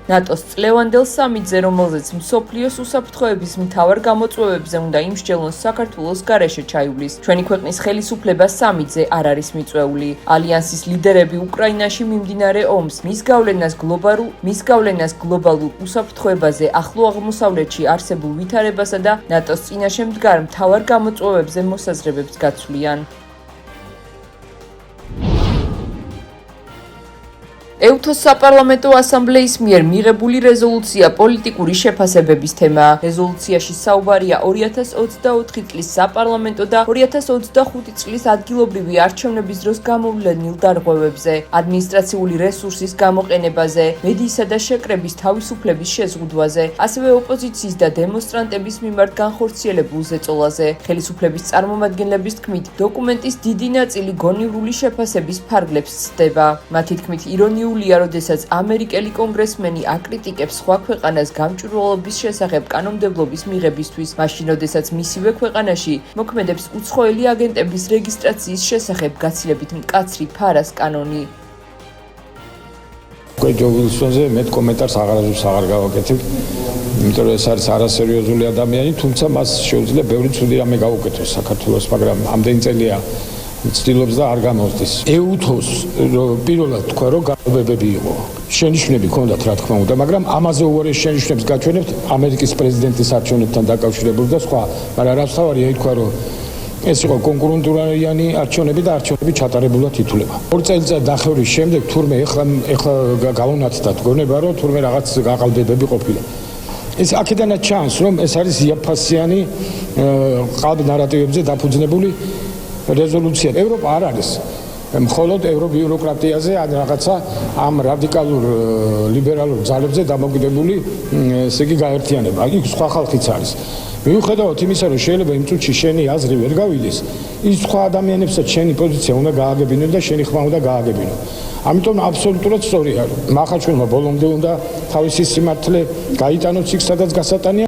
ნატოს წლევანდელ სამიტზე, რომელზეც მსოფლიოს უსაფრთხოების მთავარ გამოწვევებზე უნდა იმსჯელონ საქართველოს გარეშე ჩაივლის. ჩვენი ქვეყნის ხელისუფლება სამიტზე არ არის მიწვეული. ალიანსის ლიდერები უკრაინაში მიმდინარე ომს, მის გავლენას გლობალურ უსაფრთხოებაზე, ახლო აღმოსავლეთში არსებულ ვითარებასა და ნატოს წინაშე მდგარ მთავარ გამოწვევებზე მოსაზრებებს გაცვლიან. EUTHOS საპარლამენტო ასამბლეის მიერ მიღებული რეზოლუცია პოლიტიკური შეფასებების თემაა. რეზოლუციაში საუბარია 2024 წლის საპარლამენტო და 2025 წლის ადგილობრივი არჩევნების დროს გამოვლენილ დარღვევებზე, ადმინისტრაციული რესურსის გამოყენებაზე, მედიისა და შეკრების თავისუფლების შეზღუდვაზე, ასევე ოპოზიციის და დემონსტრანტების მიმართ განხორციელებულ ზეწოლაზე. ხელისუფლების წარმომადგენლების თქმით, დოკუმენტის დიდი ნაწილი გონივრული შეფასების ფარგლებს ცდება. მათი თქმით, ირონიულია, როდესაც ამერიკელი კონგრესმენი აკრიტიკებს სხვა ქვეყანას გამჭვირვალობის შესახებ კანონმდებლობის მიღებისთვის, მაშინ როდესაც მისივე ქვეყანაში მოქმედებს უცხოელი აგენტების რეგისტრაციის შესახებ გაცილებით მკაცრი ფარას კანონი. ჯო ვილსონზე მეტ კომენტარს აღარ გავაკეთებ, იმიტომ რომ ეს არის არასერიოზული ადამიანი, თუმცა მას შეუძლია ბევრი ცუდი რამე გაუკეთოს საქართველოს, მაგრამ ამდენი წელია ცდილობს და არ გამოსდის. EUTHOS პირველად თქვა, რომ განმეორებები იყო. შენიშვნები ჰქონდათ, რა თქმა უნდა, მაგრამ ამაზე უარი შენიშვნებს გაჩვენებთ ამერიკის პრეზიდენტის არჩევნებთან დაკავშირებული და სხვა. მაგრამ რაც თავარია ითქვა, რომ ეს იყო კონკურენტულიანი არჩევნები და არჩევნები ჩატარებულად ითვლება. 2 წელიწად დახევრის შემდეგ თურმე ეხლა გავუნათდათ გონება, რომ თურმე რაღაც გაყალბებები ყოფილა. ეს აქედანაც ჩანს, რომ ეს არის იაფფასიანი ყალბ ნარატივებზე დაფუძნებული რეზოლუცია. ევროპა არ არის მხოლოდ ევრობიუროკრატიაზე ან რაღაცა ამ რადიკალურ ლიბერალურ ძალებზე დამოკიდებული, ესე იგი გაერთიანება. იქ სხვა ხალხიც არის. მიუხედავად იმისა, რომ შეიძლება იმ წუთში შენი აზრი ვერ გავიდეს, ის სხვა ადამიანებსაც შენი პოზიცია უნდა გააგებინონ და შენი ხმა უნდა გააგებინონ. ამიტომ აბსოლუტურად სწორია, რომ მახაჩვენმა ბოლომდე უნდა თავისი სიმართლე გაიტანოს იქ, სადაც გასატანია.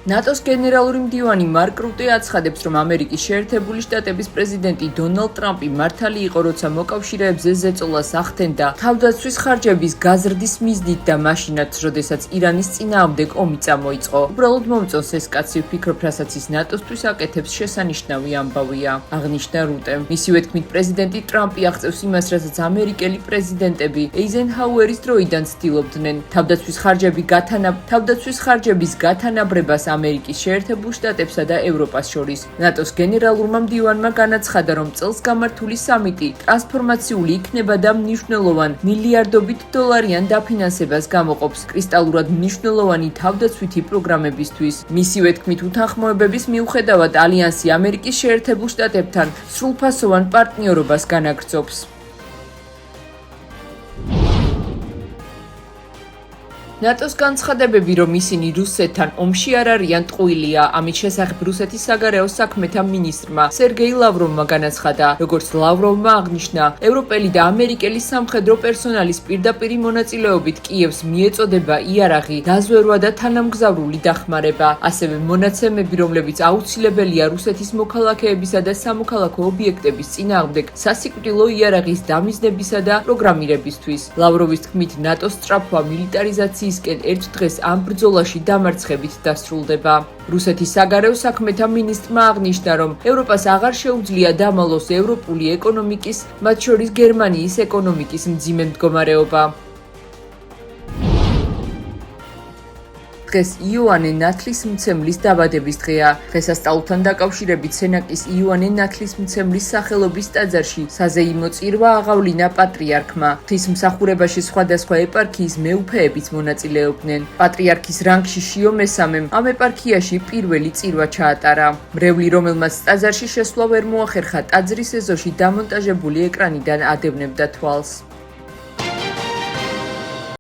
ნატოს გენერალური მდივანი მარკ რუტე აცხადებს, რომ ამერიკის შეერთებული შტატების პრეზიდენტი დონალდ ტრამპი მართალი იყო, როცა მოკავშირეებზე ზეწოლას ახდენდა თავდაცვის ხარჯების გაზრდის მიზნით და მაშინაც, როდესაც ირანის წინააღმდეგ ომი წამოიწყო. უბრალოდ მომწონს ეს კაცი, ვფიქრობ, რასაც ის ნატოსთვის აკეთებს, შესანიშნავი ამბავია, აღნიშნა რუტემ. მისივე თქმით, პრეზიდენტი ტრამპი აღწევს იმას, რასაც ამერიკელი პრეზიდენტები ეიზენჰაუერის დროიდან ცდილობდნენ, თავდაცვის ხარჯების გათანაბრებას ამერიკის შეერთებულ შტატებსა და ევროპას შორის. ნატოს გენერალურმა მდივანმა განაცხადა, რომ წელს გამართული სამიტი ტრანსფორმაციული იქნება და მნიშვნელოვან მილიარდობით დოლარიან დაფინანსებას გამოყოფს კრისტალურად მნიშვნელოვანი თავდაცვითი პროგრამებისთვის. მისივე თქმით, უთანხმოებების მიუხედავად ალიანსი ამერიკის შეერთებულ შტატებთან სრულფასოვან პარტნიორობას განაგრძობს. ნატოს განცხადებები, რომ ისინი რუსეთთან ომში არ არიან ტყუილია, ამის შესახებ რუსეთის საგარეო საქმეთა მინისტრმა სერგეი ლავროვმა განაცხადა. როგორც ლავროვმა აღნიშნა, ევროპელი და ამერიკელი სამხედრო პერსონალის პირდაპირი მონაწილეობით კიევს მიეწოდება იარაღი, დაზვერვა და თანამგზავრული დახმარება, ასევე მონაცემები, რომლებიც აუცილებელია რუსეთის მოქალაქეებისა და სამოქალაქო ობიექტების წინააღმდეგ სასიკვდილო იარაღის დამიზნებისა და პროგრამირებისთვის. ლავროვის თქმით, ნატოს სწრაფვა მილიტარიზაციის ერთ დღეს ამ ბრძოლაში დამარცხებით დასრულდება. რუსეთის საგარეო საქმეთა მინისტრმა აღნიშნა, რომ ევროპას აღარ შეუძლია დამალოს ევროპული ეკონომიკის, მათ შორის გერმანიის ეკონომიკის მძიმე მდგომარეობა. დღეს იოანე ნათლისმცემლის დაბადების დღეა. დღესასწაულთან დაკავშირებით სენაკის იოანე ნათლისმცემლის სახელობის ტაძარში საზეიმო წირვა აღავლინა პატრიარქმა. ღვთისმსახურებაში სხვადასხვა ეპარქიის მეუფეებიც მონაწილეობდნენ. პატრიარქის რანგში შიო მესამემ ამ ეპარქიაში პირველი წირვა ჩაატარა. მრევლი, რომელმაც ტაძარში შესვლა ვერ მოახერხა, ტაძრის ეზოში დამონტაჟებული ეკრანიდან ადევნებდა თვალს.